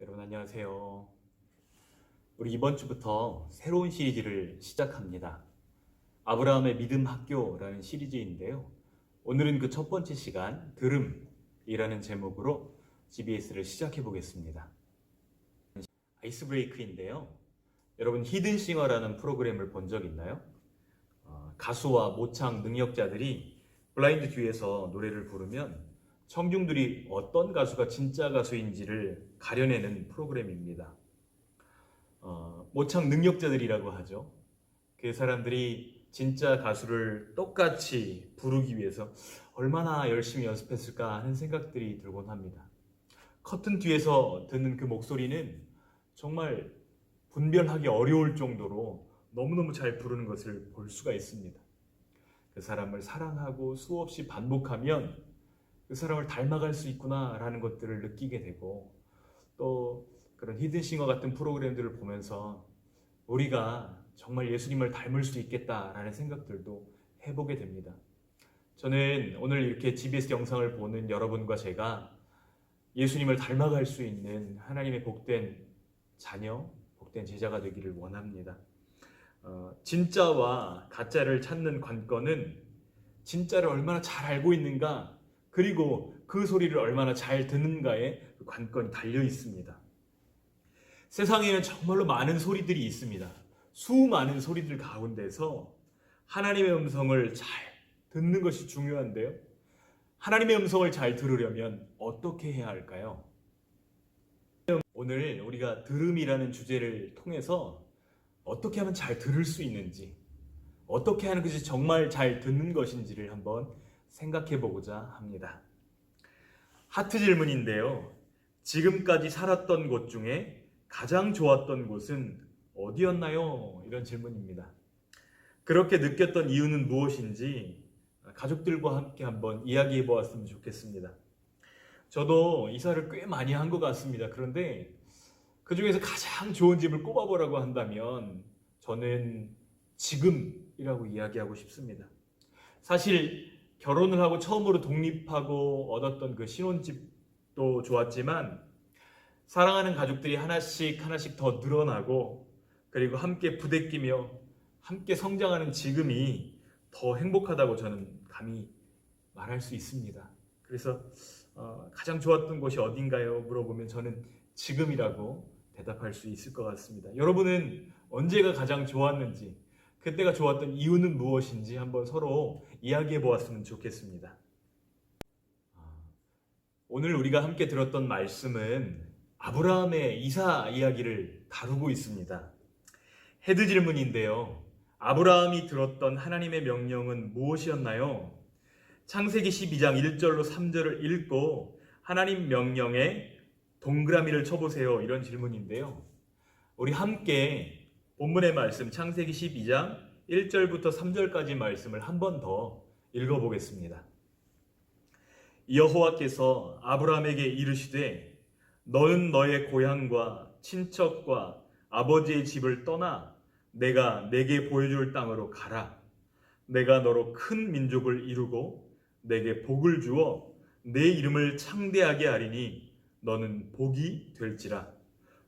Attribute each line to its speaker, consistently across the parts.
Speaker 1: 여러분 안녕하세요. 우리 이번 주부터 새로운 시리즈를 시작합니다. 아브라함의 믿음 학교라는 시리즈인데요. 오늘은 그 첫 번째 시간, 들음이라는 제목으로 GBS를 시작해 보겠습니다. 아이스 브레이크인데요. 여러분 히든싱어라는 프로그램을 본 적 있나요? 가수와 모창 능력자들이 블라인드 뒤에서 노래를 부르면 청중들이 어떤 가수가 진짜 가수인지를 가려내는 프로그램입니다. 모창 능력자들이라고 하죠. 그 사람들이 진짜 가수를 똑같이 부르기 위해서 얼마나 열심히 연습했을까 하는 생각들이 들곤 합니다. 커튼 뒤에서 듣는 그 목소리는 정말 분별하기 어려울 정도로 너무너무 잘 부르는 것을 볼 수가 있습니다. 그 사람을 사랑하고 수없이 반복하면 그 사람을 닮아갈 수 있구나라는 것들을 느끼게 되고, 또 그런 히든싱어 같은 프로그램들을 보면서 우리가 정말 예수님을 닮을 수 있겠다라는 생각들도 해보게 됩니다. 저는 오늘 이렇게 GBS 영상을 보는 여러분과 제가 예수님을 닮아갈 수 있는 하나님의 복된 자녀, 복된 제자가 되기를 원합니다. 진짜와 가짜를 찾는 관건은 진짜를 얼마나 잘 알고 있는가, 그리고 그 소리를 얼마나 잘 듣는가에 그 관건이 달려 있습니다. 세상에는 정말로 많은 소리들이 있습니다. 수많은 소리들 가운데서 하나님의 음성을 잘 듣는 것이 중요한데요. 하나님의 음성을 잘 들으려면 어떻게 해야 할까요? 오늘 우리가 들음이라는 주제를 통해서 어떻게 하면 잘 들을 수 있는지, 어떻게 하는 것이 정말 잘 듣는 것인지를 한번 생각해 보고자 합니다. 하트 질문인데요. 지금까지 살았던 곳 중에 가장 좋았던 곳은 어디였나요? 이런 질문입니다. 그렇게 느꼈던 이유는 무엇인지 가족들과 함께 한번 이야기해 보았으면 좋겠습니다. 저도 이사를 꽤 많이 한 것 같습니다. 그런데 그 중에서 가장 좋은 집을 꼽아보라고 한다면 저는 지금이라고 이야기하고 싶습니다. 사실 결혼을 하고 처음으로 독립하고 얻었던 그 신혼집도 좋았지만, 사랑하는 가족들이 하나씩 하나씩 더 늘어나고, 그리고 함께 부대끼며 함께 성장하는 지금이 더 행복하다고 저는 감히 말할 수 있습니다. 그래서 가장 좋았던 곳이 어딘가요? 물어보면 저는 지금이라고 대답할 수 있을 것 같습니다. 여러분은 언제가 가장 좋았는지, 그때가 좋았던 이유는 무엇인지 한번 서로 이야기해 보았으면 좋겠습니다. 오늘 우리가 함께 들었던 말씀은 아브라함의 이사 이야기를 다루고 있습니다. 헤드 질문인데요. 아브라함이 들었던 하나님의 명령은 무엇이었나요? 창세기 12장 1절로 3절을 읽고 하나님 명령에 동그라미를 쳐보세요. 이런 질문인데요. 우리 함께 본문의 말씀 창세기 12장 1절부터 3절까지 말씀을 한 번 더 읽어보겠습니다. 여호와께서 아브라함에게 이르시되 너는 너의 고향과 친척과 아버지의 집을 떠나 내가 내게 보여줄 땅으로 가라. 내가 너로 큰 민족을 이루고 내게 복을 주어 내 이름을 창대하게 하리니 너는 복이 될지라.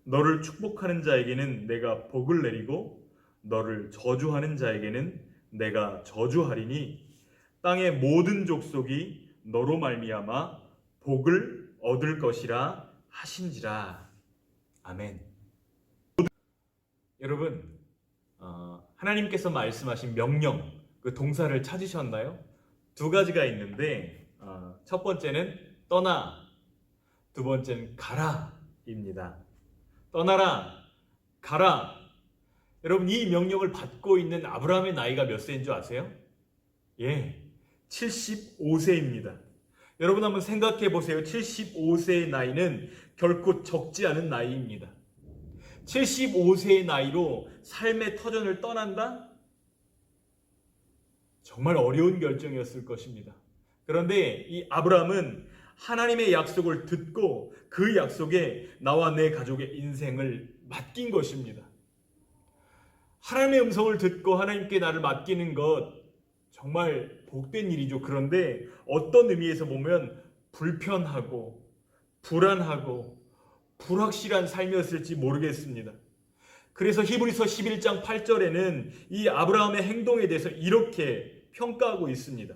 Speaker 1: 너를 축복하는 자에게는 내가 복을 내리고 너를 저주하는 자에게는 내가 저주하리니 땅의 모든 족속이 너로 말미암아 복을 얻을 것이라 하신지라. 아멘. 여러분, 하나님께서 말씀하신 명령, 그 동사를 찾으셨나요? 두 가지가 있는데 첫 번째는 떠나, 두 번째는 가라입니다. 떠나라, 가라. 여러분, 이 명령을 받고 있는 아브라함의 나이가 몇 세인 줄 아세요? 75세입니다. 여러분 한번 생각해 보세요. 75세의 나이는 결코 적지 않은 나이입니다. 75세의 나이로 삶의 터전을 떠난다? 정말 어려운 결정이었을 것입니다. 그런데 이 아브라함은 하나님의 약속을 듣고 그 약속에 나와 내 가족의 인생을 맡긴 것입니다. 하나님의 음성을 듣고 하나님께 나를 맡기는 것 정말 복된 일이죠. 그런데 어떤 의미에서 보면 불편하고 불안하고 불확실한 삶이었을지 모르겠습니다. 그래서 히브리서 11장 8절에는 이 아브라함의 행동에 대해서 이렇게 평가하고 있습니다.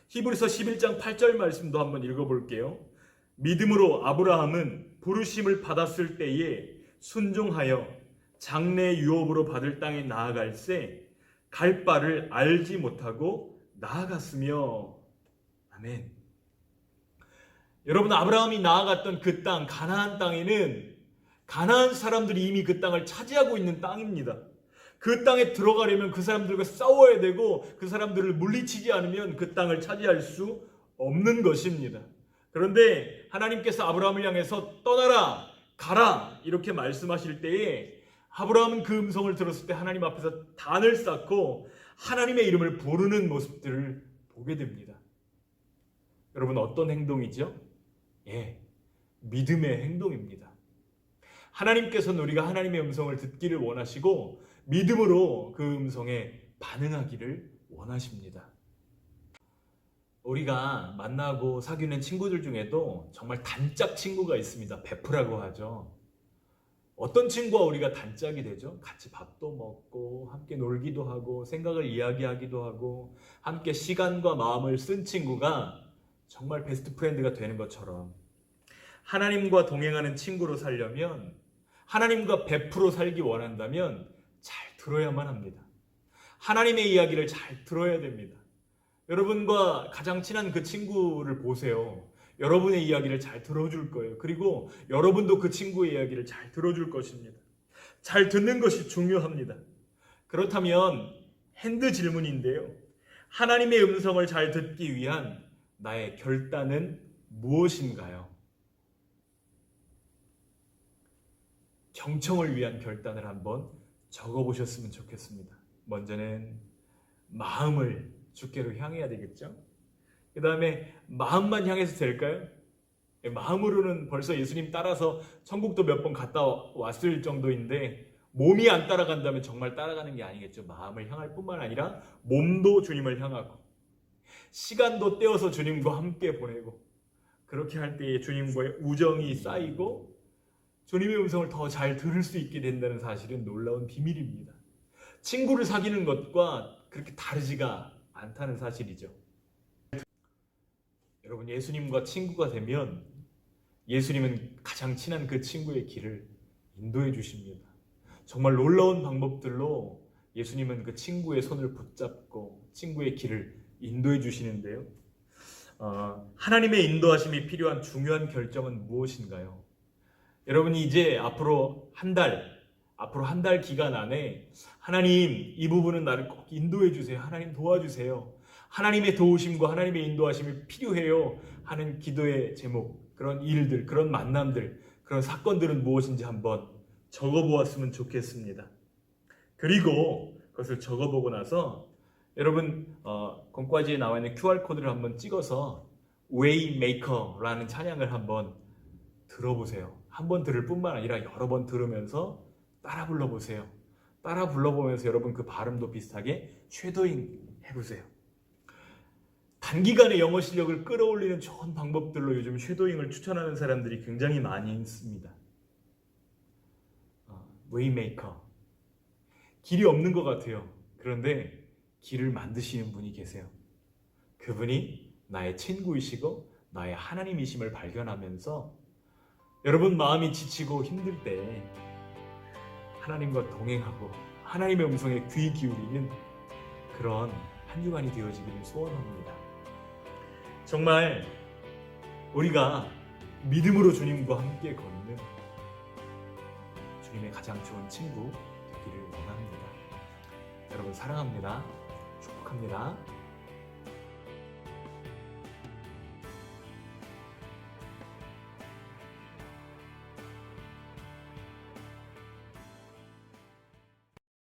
Speaker 1: 히브리서 11장 8절 말씀도 한번 읽어볼게요. 믿음으로 아브라함은 부르심을 받았을 때에 순종하여 장래 유업으로 받을 땅에 나아갈새 갈 바를 알지 못하고 나아갔으며. 아멘. 여러분, 아브라함이 나아갔던 그 땅, 가나안 땅에는 가나안 사람들이 이미 그 땅을 차지하고 있는 땅입니다. 그 땅에 들어가려면 그 사람들과 싸워야 되고 그 사람들을 물리치지 않으면 그 땅을 차지할 수 없는 것입니다. 그런데 하나님께서 아브라함을 향해서 떠나라, 가라 이렇게 말씀하실 때에 아브라함은 그 음성을 들었을 때 하나님 앞에서 단을 쌓고 하나님의 이름을 부르는 모습들을 보게 됩니다. 여러분, 어떤 행동이죠? 믿음의 행동입니다. 하나님께서는 우리가 하나님의 음성을 듣기를 원하시고 믿음으로 그 음성에 반응하기를 원하십니다. 우리가 만나고 사귀는 친구들 중에도 정말 단짝 친구가 있습니다. 베프라고 하죠. 어떤 친구와 우리가 단짝이 되죠? 같이 밥도 먹고 함께 놀기도 하고 생각을 이야기하기도 하고 함께 시간과 마음을 쓴 친구가 정말 베스트 프렌드가 되는 것처럼 하나님과 동행하는 친구로 살려면, 하나님과 100% 살기 원한다면 잘 들어야만 합니다. 하나님의 이야기를 잘 들어야 됩니다. 여러분과 가장 친한 그 친구를 보세요. 여러분의 이야기를 잘 들어줄 거예요. 그리고 여러분도 그 친구의 이야기를 잘 들어줄 것입니다. 잘 듣는 것이 중요합니다. 그렇다면 핸드 질문인데요. 하나님의 음성을 잘 듣기 위한 나의 결단은 무엇인가요? 경청을 위한 결단을 한번 적어보셨으면 좋겠습니다. 먼저는 마음을 주께로 향해야 되겠죠? 그 다음에 마음만 향해서 될까요? 마음으로는 벌써 예수님 따라서 천국도 몇 번 갔다 왔을 정도인데 몸이 안 따라간다면 정말 따라가는 게 아니겠죠. 마음을 향할 뿐만 아니라 몸도 주님을 향하고 시간도 떼어서 주님과 함께 보내고 그렇게 할 때에 주님과의 우정이 쌓이고 주님의 음성을 더 잘 들을 수 있게 된다는 사실은 놀라운 비밀입니다. 친구를 사귀는 것과 그렇게 다르지가 않다는 사실이죠. 여러분, 예수님과 친구가 되면 예수님은 가장 친한 그 친구의 길을 인도해 주십니다. 정말 놀라운 방법들로 예수님은 그 친구의 손을 붙잡고 친구의 길을 인도해 주시는데요. 하나님의 인도하심이 필요한 중요한 결정은 무엇인가요? 여러분이 이제 앞으로 한 달 기간 안에 하나님, 이 부분은 나를 꼭 인도해 주세요. 하나님 도와주세요. 하나님의 도우심과 하나님의 인도하심이 필요해요 하는 기도의 제목, 그런 일들, 그런 만남들, 그런 사건들은 무엇인지 한번 적어보았으면 좋겠습니다. 그리고 그것을 적어보고 나서 여러분 권과지에 나와 있는 QR코드를 한번 찍어서 Waymaker라는 찬양을 한번 들어보세요. 한 번 들을 뿐만 아니라 여러 번 들으면서 따라 불러보세요. 따라 불러보면서 여러분 그 발음도 비슷하게 쉐도잉 해보세요. 단기간에 영어 실력을 끌어올리는 좋은 방법들로 요즘 쉐도잉을 추천하는 사람들이 굉장히 많이 있습니다. 웨이메이커. 길이 없는 것 같아요. 그런데 길을 만드시는 분이 계세요. 그분이 나의 친구이시고 나의 하나님이심을 발견하면서 여러분 마음이 지치고 힘들 때 하나님과 동행하고 하나님의 음성에 귀 기울이는 그런 한 주간이 되어지기를 소원합니다. 정말 우리가 믿음으로 주님과 함께 걷는 주님의 가장 좋은 친구 되기를 원합니다. 여러분 사랑합니다. 축복합니다.